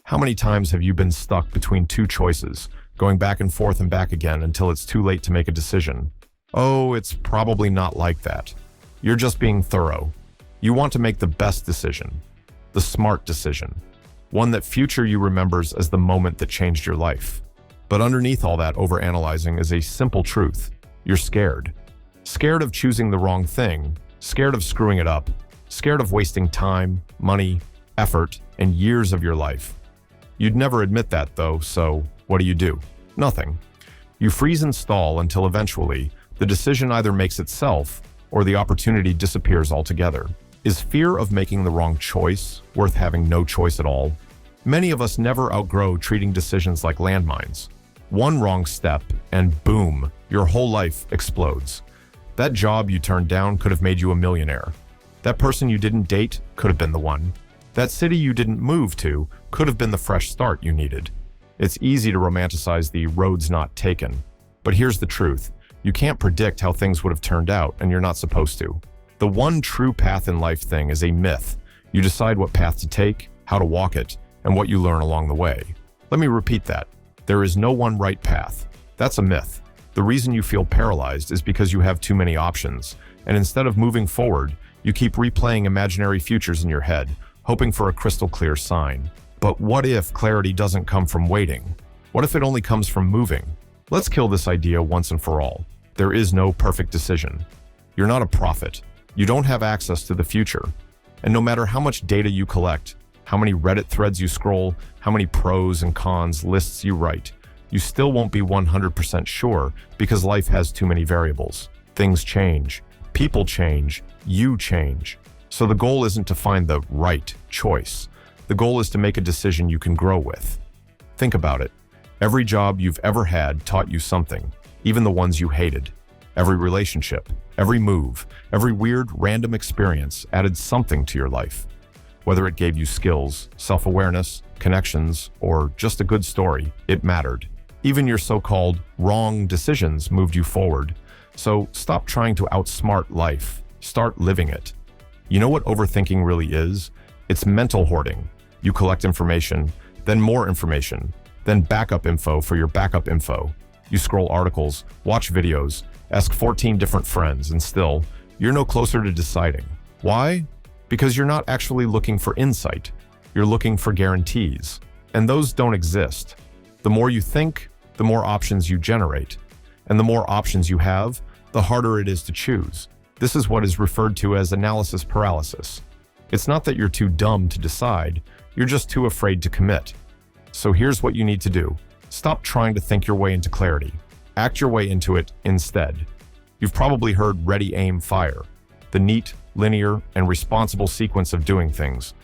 How many times have you been stuck between two choices, going back and back again until it's too late to make a decision? Oh, it's probably not like that. You're just being thorough. You want to make the best decision, the smart decision, one that future you remembers as the moment that changed your life. But underneath all that overanalyzing is a simple truth. You're scared. Scared of choosing the wrong thing, scared of screwing it up, scared of wasting time, money, effort, and years of your life. You'd never admit that though, so what do? Nothing. You freeze and stall until eventually the decision either makes itself or the opportunity disappears altogether. Is fear of making the wrong choice worth having no choice at all? Many of us never outgrow treating decisions like landmines. One wrong step and boom, your whole life explodes. That job you turned down could have made you a millionaire. That person you didn't date could have been the one. That city you didn't move to could have been the fresh start you needed. It's easy to romanticize the roads not taken. But here's the truth. You can't predict how things would have turned out, and you're not supposed to. The one true path in life thing is a myth. You decide what path to take, how to walk it, and what you learn along the way. Let me repeat that. There is no one right path. That's a myth. The reason you feel paralyzed is because you have too many options, and instead of moving forward, you keep replaying imaginary futures in your head, hoping for a crystal clear sign. But what if clarity doesn't come from waiting? What if it only comes from moving? Let's kill this idea once and for all. There is no perfect decision. You're not a prophet. You don't have access to the future. And no matter how much data you collect, how many Reddit threads you scroll, how many pros and cons lists you write, you still won't be 100% sure because life has too many variables. Things change, people change, you change. So the goal isn't to find the right choice. The goal is to make a decision you can grow with. Think about it. Every job you've ever had taught you something, even the ones you hated. Every relationship, every move, every weird, random experience added something to your life. Whether it gave you skills, self-awareness, connections, or just a good story, it mattered. Even your so-called wrong decisions moved you forward. So stop trying to outsmart life. Start living it. You know what overthinking really is? It's mental hoarding. You collect information, then more information, then backup info for your backup info. You scroll articles, watch videos, ask 14 different friends, and still, you're no closer to deciding. Why? Because you're not actually looking for insight. You're looking for guarantees. And those don't exist. The more you think, the more options you generate. And the more options you have, the harder it is to choose. This is what is referred to as analysis paralysis. It's not that you're too dumb to decide, you're just too afraid to commit. So here's what you need to do. Stop trying to think your way into clarity. Act your way into it instead. You've probably heard ready, aim, fire, the neat, linear, and responsible sequence of doing things.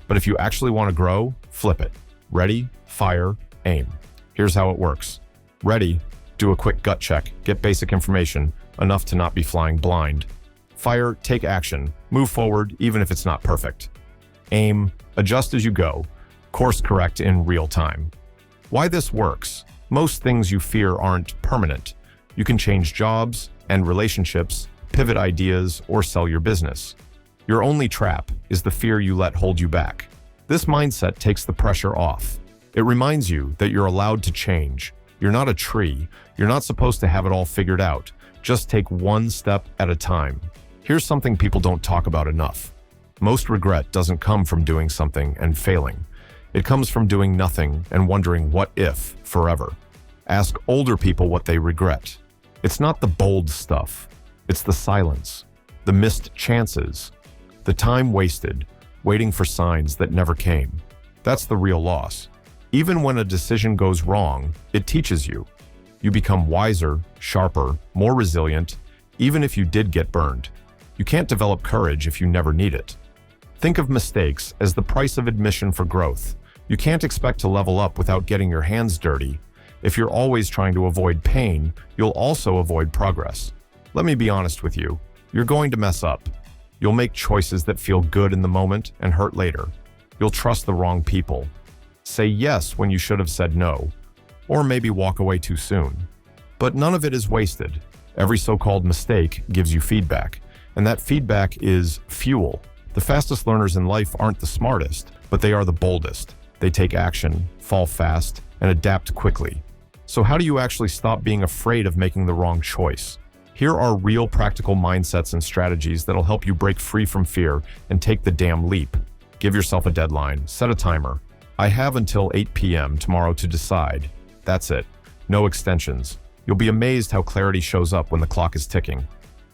But if you actually want to grow, flip it. Ready, fire, aim. Here's how it works. Ready, do a quick gut check, get basic information, enough to not be flying blind. Fire, take action, move forward even if it's not perfect. Aim, adjust as you go, course correct in real time. Why this works? Most things you fear aren't permanent. You can change jobs, end relationships, pivot ideas, or sell your business. Your only trap is the fear you let hold you back. This mindset takes the pressure off. It reminds you that you're allowed to change. You're not a tree. You're not supposed to have it all figured out. Just take one step at a time. Here's something people don't talk about enough. Most regret doesn't come from doing something and failing. It comes from doing nothing and wondering what if forever. Ask older people what they regret. It's not the bold stuff. It's the silence, the missed chances, the time wasted, waiting for signs that never came. That's the real loss. Even when a decision goes wrong, it teaches you. You become wiser, sharper, more resilient, even if you did get burned. You can't develop courage if you never need it. Think of mistakes as the price of admission for growth. You can't expect to level up without getting your hands dirty. If you're always trying to avoid pain, you'll also avoid progress. Let me be honest with you. You're going to mess up. You'll make choices that feel good in the moment and hurt later. You'll trust the wrong people. Say yes when you should have said no. Or maybe walk away too soon. But none of it is wasted. Every so-called mistake gives you feedback. And that feedback is fuel. The fastest learners in life aren't the smartest, but they are the boldest. They take action, fall fast, and adapt quickly. So how do you actually stop being afraid of making the wrong choice? Here are real practical mindsets and strategies that'll help you break free from fear and take the damn leap. Give yourself a deadline, set a timer. I have until 8 p.m. tomorrow to decide. That's it. No extensions. You'll be amazed how clarity shows up when the clock is ticking.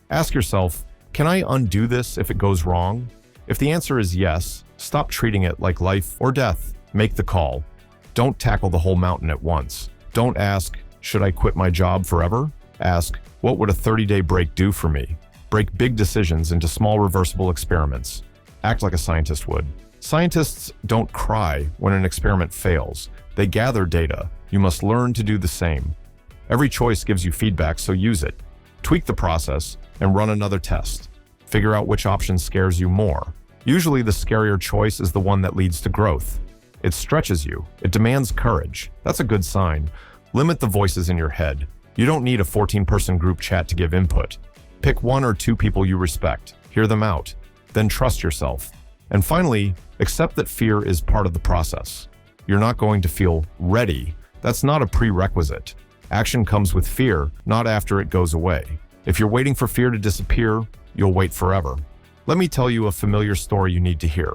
Ask yourself, can I undo this if it goes wrong? If the answer is yes, stop treating it like life or death. Make the call. Don't tackle the whole mountain at once. Don't ask, should I quit my job forever? Ask, what would a 30-day break do for me? Break big decisions into small reversible experiments. Act like a scientist would. Scientists don't cry when an experiment fails. They gather data. You must learn to do the same. Every choice gives you feedback, so use it. Tweak the process and run another test. Figure out which option scares you more. Usually the scarier choice is the one that leads to growth. It stretches you. It demands courage. That's a good sign. Limit the voices in your head. You don't need a 14-person group chat to give input. Pick 1 or 2 people you respect. Hear them out. Then trust yourself. And finally, accept that fear is part of the process. You're not going to feel ready. That's not a prerequisite. Action comes with fear, not after it goes away. If you're waiting for fear to disappear, you'll wait forever. Let me tell you a familiar story you need to hear.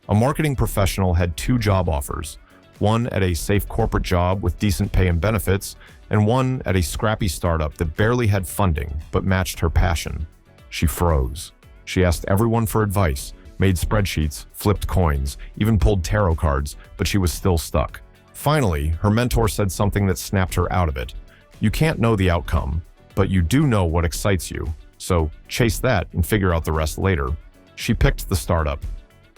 A marketing professional had 2 job offers, one at a safe corporate job with decent pay and benefits, and one at a scrappy startup that barely had funding but matched her passion. She froze. She asked everyone for advice, made spreadsheets, flipped coins, even pulled tarot cards, but she was still stuck. Finally, her mentor said something that snapped her out of it. You can't know the outcome, but you do know what excites you. So chase that and figure out the rest later. She picked the startup.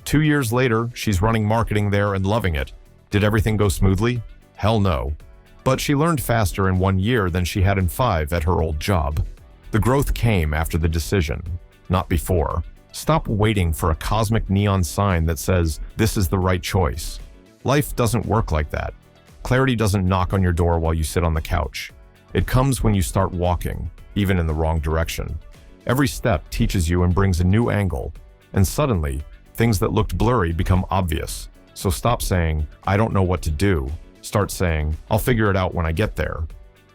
2 years later, she's running marketing there and loving it. Did everything go smoothly? Hell no. But she learned faster in 1 year than she had in 5 at her old job. The growth came after the decision, not before. Stop waiting for a cosmic neon sign that says, this is the right choice. Life doesn't work like that. Clarity doesn't knock on your door while you sit on the couch. It comes when you start walking, even in the wrong direction. Every step teaches you and brings a new angle, and suddenly, things that looked blurry become obvious. So stop saying, I don't know what to do. Start saying, I'll figure it out when I get there.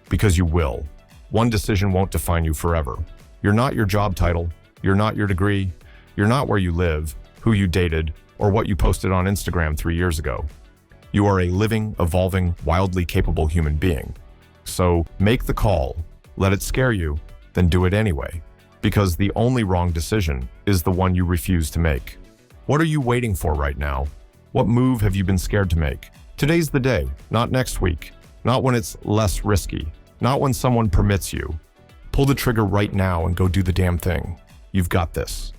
Because you will. One decision won't define you forever. You're not your job title. You're not your degree. You're not where you live, who you dated, or what you posted on Instagram 3 years ago. You are a living, evolving, wildly capable human being. So make the call. Let it scare you, then do it anyway. Because the only wrong decision is the one you refuse to make. What are you waiting for right now? What move have you been scared to make? Today's the day, not next week. Not when it's less risky. Not when someone permits you. Pull the trigger right now and go do the damn thing. You've got this.